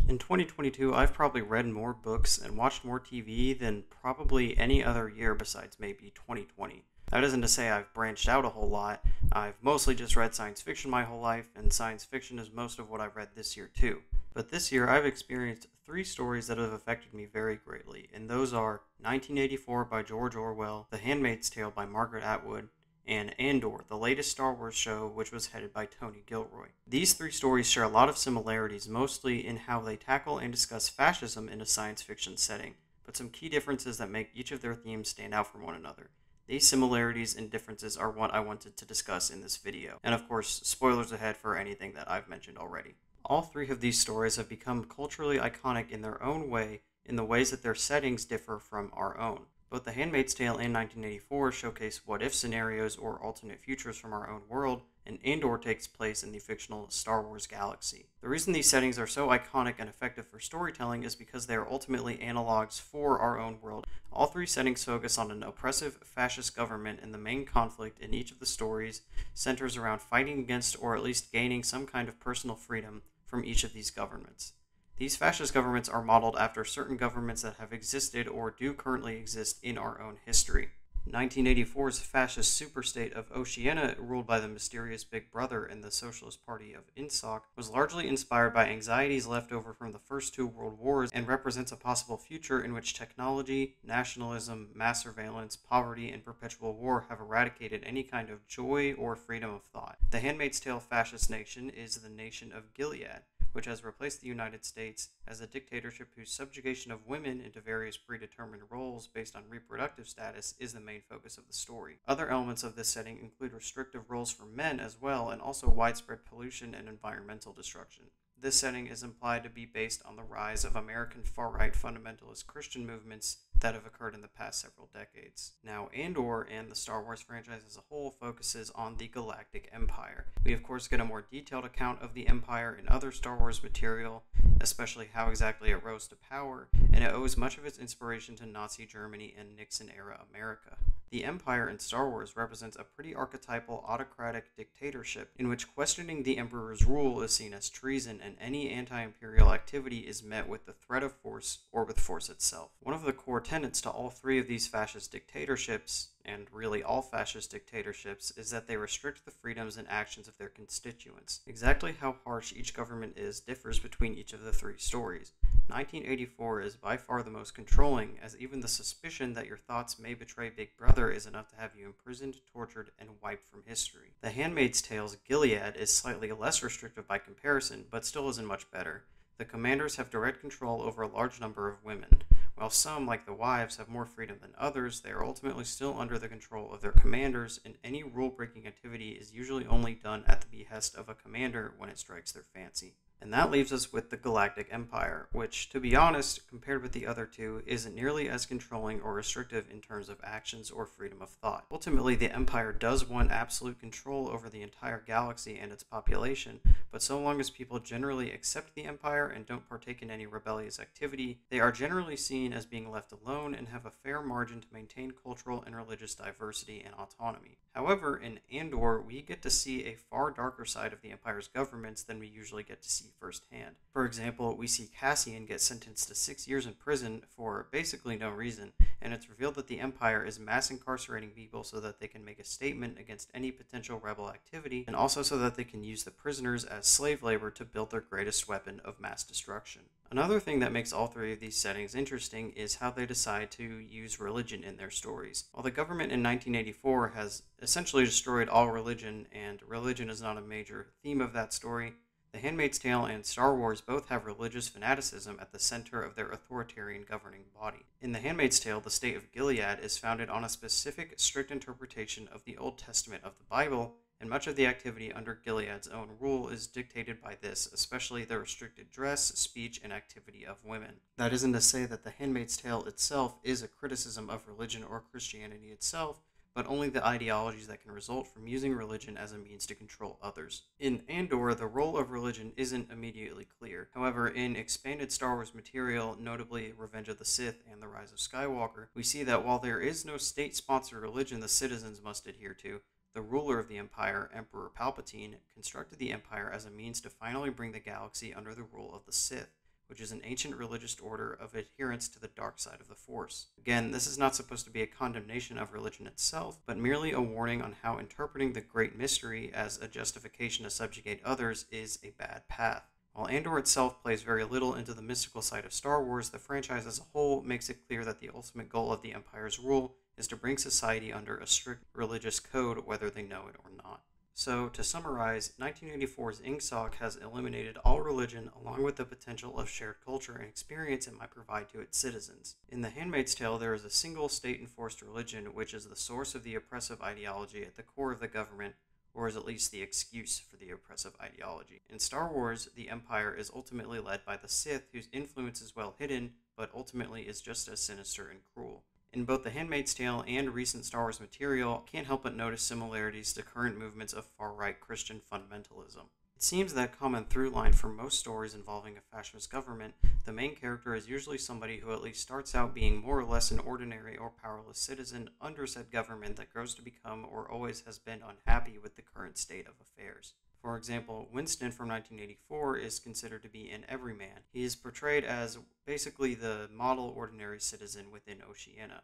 In 2022, I've probably read more books and watched more TV than probably any other year besides maybe 2020. That isn't to say I've branched out a whole lot. I've mostly just read science fiction my whole life, and science fiction is most of what I've read this year too. But this year, I've experienced three stories that have affected me very greatly, and those are 1984 by George Orwell, The Handmaid's Tale by Margaret Atwood, and Andor, the latest Star Wars show, which was headed by Tony Gilroy. These three stories share a lot of similarities, mostly in how they tackle and discuss fascism in a science fiction setting, but some key differences that make each of their themes stand out from one another. These similarities and differences are what I wanted to discuss in this video, and of course, spoilers ahead for anything that I've mentioned already. All three of these stories have become culturally iconic in their own way, in the ways that their settings differ from our own. Both The Handmaid's Tale and 1984 showcase what-if scenarios or alternate futures from our own world, and Andor takes place in the fictional Star Wars galaxy. The reason these settings are so iconic and effective for storytelling is because they are ultimately analogs for our own world. All three settings focus on an oppressive fascist government, and the main conflict in each of the stories centers around fighting against or at least gaining some kind of personal freedom from each of these governments. These fascist governments are modeled after certain governments that have existed or do currently exist in our own history. 1984's fascist superstate of Oceania, ruled by the mysterious Big Brother and the Socialist Party of INSOC, was largely inspired by anxieties left over from the first two world wars and represents a possible future in which technology, nationalism, mass surveillance, poverty, and perpetual war have eradicated any kind of joy or freedom of thought. The Handmaid's Tale fascist nation is the nation of Gilead, which has replaced the United States as a dictatorship whose subjugation of women into various predetermined roles based on reproductive status is the main focus of the story. Other elements of this setting include restrictive roles for men as well, and also widespread pollution and environmental destruction. This setting is implied to be based on the rise of American far-right fundamentalist Christian movements that have occurred in the past several decades. Now, Andor and the Star Wars franchise as a whole focuses on the Galactic Empire. We of course get a more detailed account of the Empire in other Star Wars material, especially how exactly it rose to power, and it owes much of its inspiration to Nazi Germany and Nixon-era America. The Empire in Star Wars represents a pretty archetypal autocratic dictatorship in which questioning the Emperor's rule is seen as treason, and any anti-imperial activity is met with the threat of force or with force itself. One of the core tenets to all three of these fascist dictatorships, and really all fascist dictatorships, is that they restrict the freedoms and actions of their constituents. Exactly how harsh each government is differs between each of the three stories. 1984 is by far the most controlling, as even the suspicion that your thoughts may betray Big Brother is enough to have you imprisoned, tortured, and wiped from history. The Handmaid's Tale's Gilead is slightly less restrictive by comparison, but still isn't much better. The commanders have direct control over a large number of women. While some, like the wives, have more freedom than others, they are ultimately still under the control of their commanders, and any rule-breaking activity is usually only done at the behest of a commander when it strikes their fancy. And that leaves us with the Galactic Empire, which, to be honest, compared with the other two, isn't nearly as controlling or restrictive in terms of actions or freedom of thought. Ultimately, the Empire does want absolute control over the entire galaxy and its population, but so long as people generally accept the Empire and don't partake in any rebellious activity, they are generally seen as being left alone and have a fair margin to maintain cultural and religious diversity and autonomy. However, in Andor, we get to see a far darker side of the Empire's governments than we usually get to see firsthand. For example, we see Cassian get sentenced to 6 years in prison for basically no reason, and it's revealed that the Empire is mass incarcerating people so that they can make a statement against any potential rebel activity, and also so that they can use the prisoners as slave labor to build their greatest weapon of mass destruction. Another thing that makes all three of these settings interesting is how they decide to use religion in their stories. While the government in 1984 has essentially destroyed all religion, and religion is not a major theme of that story, The Handmaid's Tale and Star Wars both have religious fanaticism at the center of their authoritarian governing body. In The Handmaid's Tale, the state of Gilead is founded on a specific, strict interpretation of the Old Testament of the Bible, and much of the activity under Gilead's own rule is dictated by this, especially the restricted dress, speech, and activity of women. That isn't to say that The Handmaid's Tale itself is a criticism of religion or Christianity itself, but only the ideologies that can result from using religion as a means to control others. In Andor, the role of religion isn't immediately clear. However, in expanded Star Wars material, notably Revenge of the Sith and The Rise of Skywalker, we see that while there is no state-sponsored religion the citizens must adhere to, the ruler of the Empire, Emperor Palpatine, constructed the Empire as a means to finally bring the galaxy under the rule of the Sith, which is an ancient religious order of adherence to the dark side of the Force. Again, this is not supposed to be a condemnation of religion itself, but merely a warning on how interpreting the Great Mystery as a justification to subjugate others is a bad path. While Andor itself plays very little into the mystical side of Star Wars, the franchise as a whole makes it clear that the ultimate goal of the Empire's rule is to bring society under a strict religious code, whether they know it or not. So, to summarize, 1984's Ingsoc has eliminated all religion along with the potential of shared culture and experience it might provide to its citizens. In The Handmaid's Tale, there is a single state-enforced religion which is the source of the oppressive ideology at the core of the government, or is at least the excuse for the oppressive ideology. In Star Wars, the Empire is ultimately led by the Sith, whose influence is well hidden, but ultimately is just as sinister and cruel. In both The Handmaid's Tale and recent Star Wars material, I can't help but notice similarities to current movements of far-right Christian fundamentalism. It seems that a common through line for most stories involving a fascist government, the main character is usually somebody who at least starts out being more or less an ordinary or powerless citizen under said government that grows to become or always has been unhappy with the current state of affairs. For example, Winston from 1984 is considered to be an everyman. He is portrayed as basically the model ordinary citizen within Oceania.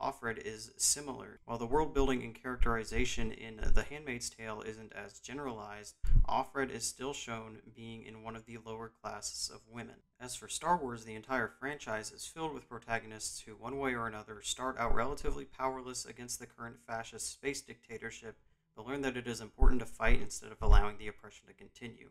Offred is similar. While the world building and characterization in The Handmaid's Tale isn't as generalized, Offred is still shown being in one of the lower classes of women. As for Star Wars, the entire franchise is filled with protagonists who, one way or another, start out relatively powerless against the current fascist space dictatorship, but learn that it is important to fight instead of allowing the oppression to continue.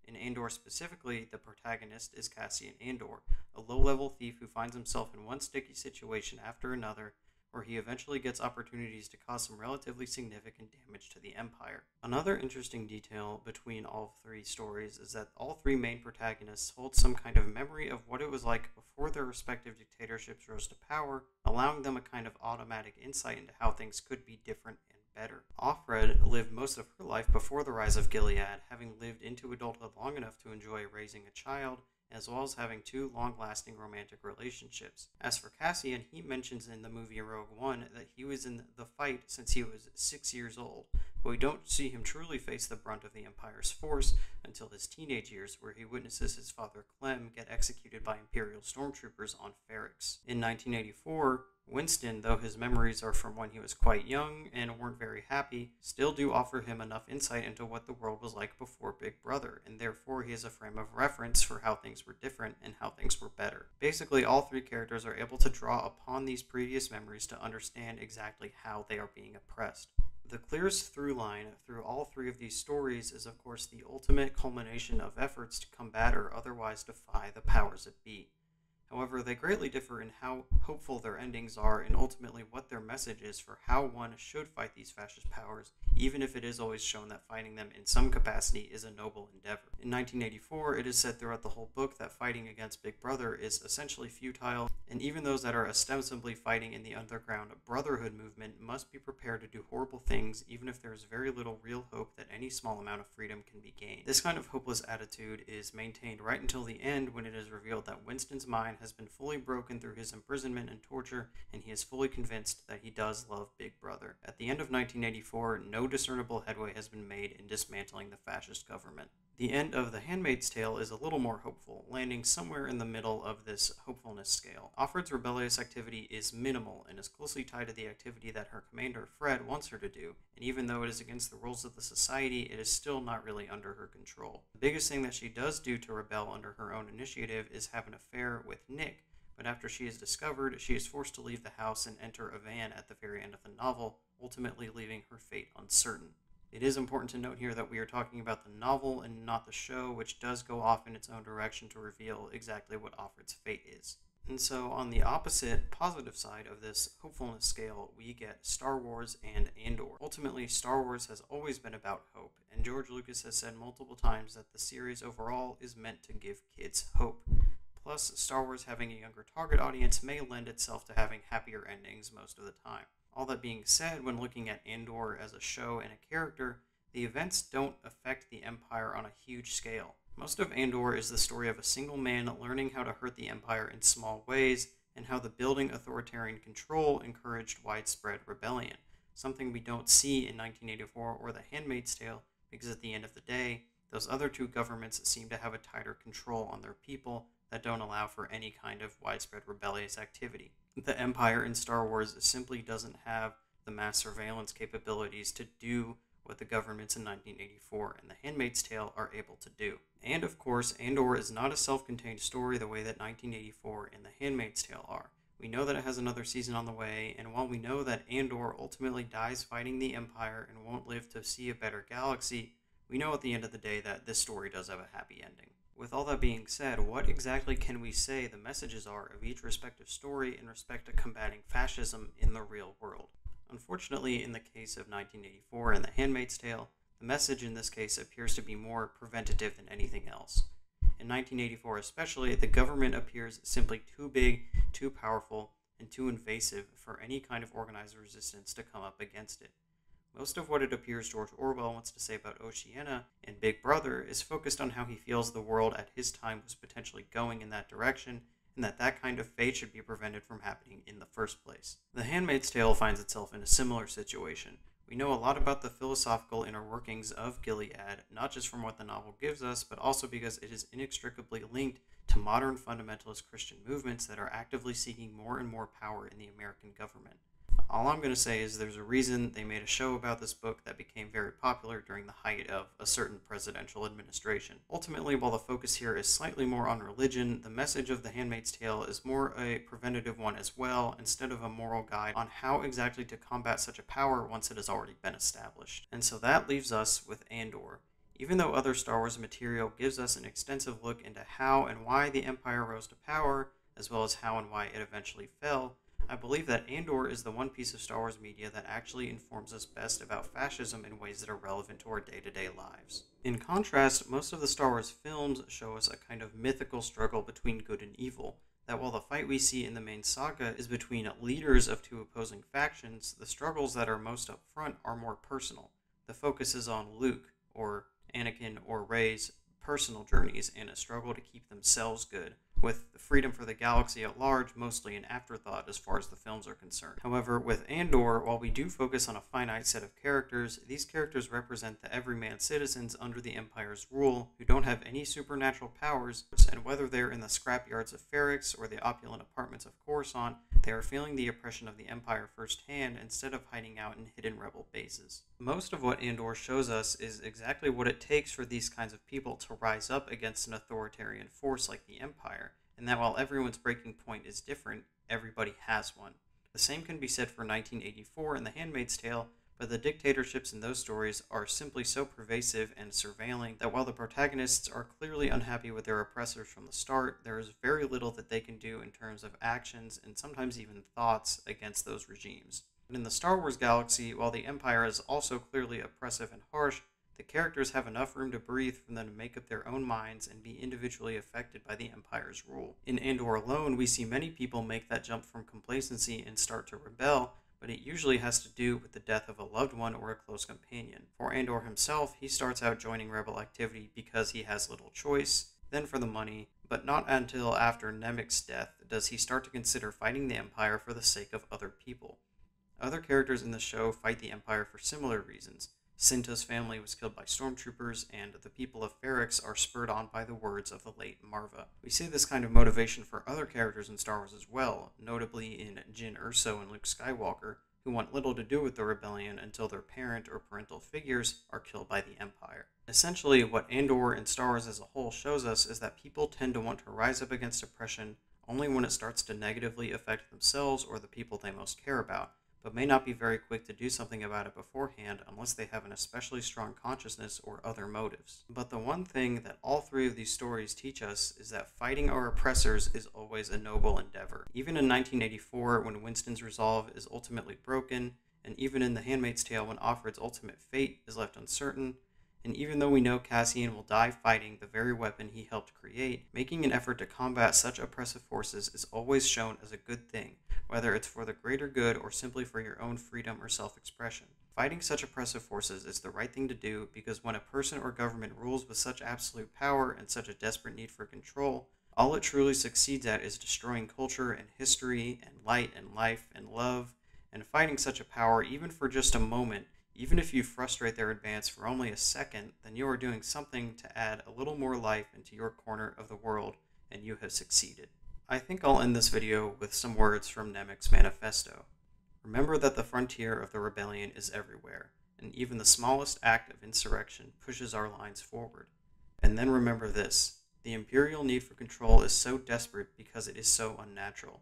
In Andor specifically, the protagonist is Cassian Andor, a low-level thief who finds himself in one sticky situation after another, where he eventually gets opportunities to cause some relatively significant damage to the Empire. Another interesting detail between all three stories is that all three main protagonists hold some kind of memory of what it was like before their respective dictatorships rose to power, allowing them a kind of automatic insight into how things could be different and better. Offred lived most of her life before the rise of Gilead, having lived into adulthood long enough to enjoy raising a child, as well as having two long-lasting romantic relationships. As for Cassian, he mentions in the movie Rogue One that he was in the fight since he was 6 years old, but we don't see him truly face the brunt of the Empire's force until his teenage years, where he witnesses his father Clem get executed by Imperial stormtroopers on Ferrix. In 1984, Winston, though his memories are from when he was quite young and weren't very happy, still do offer him enough insight into what the world was like before Big Brother, and therefore he has a frame of reference for how things were different and how things were better. Basically, all three characters are able to draw upon these previous memories to understand exactly how they are being oppressed. The clearest through line through all three of these stories is, of course, the ultimate culmination of efforts to combat or otherwise defy the powers that be. However, they greatly differ in how hopeful their endings are and ultimately what their message is for how one should fight these fascist powers, even if it is always shown that fighting them in some capacity is a noble endeavor. In 1984, it is said throughout the whole book that fighting against Big Brother is essentially futile, and even those that are ostensibly fighting in the underground Brotherhood movement must be prepared to do horrible things, even if there is very little real hope that any small amount of freedom can be gained. This kind of hopeless attitude is maintained right until the end, when it is revealed that Winston's mind has been fully broken through his imprisonment and torture, and he is fully convinced that he does love Big Brother. At the end of 1984, no discernible headway has been made in dismantling the fascist government. The end of The Handmaid's Tale is a little more hopeful, landing somewhere in the middle of this hopefulness scale. Offred's rebellious activity is minimal and is closely tied to the activity that her commander, Fred, wants her to do, and even though it is against the rules of the society, it is still not really under her control. The biggest thing that she does do to rebel under her own initiative is have an affair with Nick, but after she is discovered, she is forced to leave the house and enter a van at the very end of the novel, ultimately leaving her fate uncertain. It is important to note here that we are talking about the novel and not the show, which does go off in its own direction to reveal exactly what Offred's fate is. And so, on the opposite, positive side of this hopefulness scale, we get Star Wars and Andor. Ultimately, Star Wars has always been about hope, and George Lucas has said multiple times that the series overall is meant to give kids hope. Plus, Star Wars having a younger target audience may lend itself to having happier endings most of the time. All that being said, when looking at Andor as a show and a character, the events don't affect the Empire on a huge scale. Most of Andor is the story of a single man learning how to hurt the Empire in small ways, and how the building authoritarian control encouraged widespread rebellion, something we don't see in 1984 or The Handmaid's Tale, because at the end of the day, those other two governments seem to have a tighter control on their people that don't allow for any kind of widespread rebellious activity. The Empire in Star Wars simply doesn't have the mass surveillance capabilities to do what the governments in 1984 and The Handmaid's Tale are able to do. And of course, Andor is not a self-contained story the way that 1984 and The Handmaid's Tale are. We know that it has another season on the way, and while we know that Andor ultimately dies fighting the Empire and won't live to see a better galaxy, we know at the end of the day that this story does have a happy ending. With all that being said, what exactly can we say the messages are of each respective story in respect to combating fascism in the real world? Unfortunately, in the case of 1984 and The Handmaid's Tale, the message in this case appears to be more preventative than anything else. In 1984 especially, the government appears simply too big, too powerful, and too invasive for any kind of organized resistance to come up against it. Most of what it appears George Orwell wants to say about Oceania and Big Brother is focused on how he feels the world at his time was potentially going in that direction, and that kind of fate should be prevented from happening in the first place. The Handmaid's Tale finds itself in a similar situation. We know a lot about the philosophical inner workings of Gilead, not just from what the novel gives us, but also because it is inextricably linked to modern fundamentalist Christian movements that are actively seeking more and more power in the American government. All I'm going to say is there's a reason they made a show about this book that became very popular during the height of a certain presidential administration. Ultimately, while the focus here is slightly more on religion, the message of The Handmaid's Tale is more a preventative one as well, instead of a moral guide on how exactly to combat such a power once it has already been established. And so that leaves us with Andor. Even though other Star Wars material gives us an extensive look into how and why the Empire rose to power, as well as how and why it eventually fell, I believe that Andor is the one piece of Star Wars media that actually informs us best about fascism in ways that are relevant to our day-to-day lives. In contrast, most of the Star Wars films show us a kind of mythical struggle between good and evil, that while the fight we see in the main saga is between leaders of two opposing factions, the struggles that are most up front are more personal. The focus is on Luke, or Anakin, or Rey's personal journeys and a struggle to keep themselves good, with the freedom for the galaxy at large mostly an afterthought as far as the films are concerned. However, with Andor, while we do focus on a finite set of characters, these characters represent the everyman citizens under the Empire's rule who don't have any supernatural powers, and whether they're in the scrapyards of Ferrix or the opulent apartments of Coruscant, they are feeling the oppression of the Empire firsthand instead of hiding out in hidden rebel bases. Most of what Andor shows us is exactly what it takes for these kinds of people to rise up against an authoritarian force like the Empire, and that while everyone's breaking point is different, everybody has one. The same can be said for 1984 and The Handmaid's Tale, but the dictatorships in those stories are simply so pervasive and surveilling that while the protagonists are clearly unhappy with their oppressors from the start, there is very little that they can do in terms of actions and sometimes even thoughts against those regimes. But in the Star Wars galaxy, while the Empire is also clearly oppressive and harsh, the characters have enough room to breathe for them to make up their own minds and be individually affected by the Empire's rule. In Andor alone, we see many people make that jump from complacency and start to rebel, but it usually has to do with the death of a loved one or a close companion. For Andor himself, he starts out joining rebel activity because he has little choice, then for the money, but not until after Nemik's death does he start to consider fighting the Empire for the sake of other people. Other characters in the show fight the Empire for similar reasons. Cinta's family was killed by stormtroopers, and the people of Ferrix are spurred on by the words of the late Marva. We see this kind of motivation for other characters in Star Wars as well, notably in Jyn Erso and Luke Skywalker, who want little to do with the rebellion until their parent or parental figures are killed by the Empire. Essentially, what Andor and Star Wars as a whole shows us is that people tend to want to rise up against oppression only when it starts to negatively affect themselves or the people they most care about, but may not be very quick to do something about it beforehand unless they have an especially strong consciousness or other motives. But the one thing that all three of these stories teach us is that fighting our oppressors is always a noble endeavor. Even in 1984, when Winston's resolve is ultimately broken, and even in The Handmaid's Tale when Offred's ultimate fate is left uncertain, and even though we know Cassian will die fighting the very weapon he helped create, making an effort to combat such oppressive forces is always shown as a good thing, whether it's for the greater good or simply for your own freedom or self-expression. Fighting such oppressive forces is the right thing to do because when a person or government rules with such absolute power and such a desperate need for control, all it truly succeeds at is destroying culture and history and light and life and love, and fighting such a power even for just a moment. Even if you frustrate their advance for only a second, then you are doing something to add a little more life into your corner of the world and you have succeeded. I think I'll end this video with some words from Nemec's manifesto. Remember that the frontier of the rebellion is everywhere, and even the smallest act of insurrection pushes our lines forward. And then remember this: the imperial need for control is so desperate because it is so unnatural.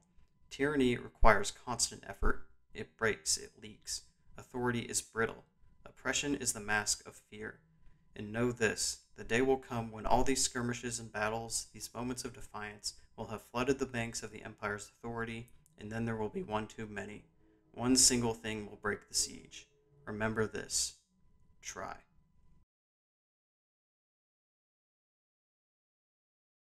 Tyranny requires constant effort. It breaks, it leaks. Authority is brittle. Oppression is the mask of fear. And know this: the day will come when all these skirmishes and battles, these moments of defiance, will have flooded the banks of the Empire's authority, and then there will be one too many. One single thing will break the siege. Remember this: try.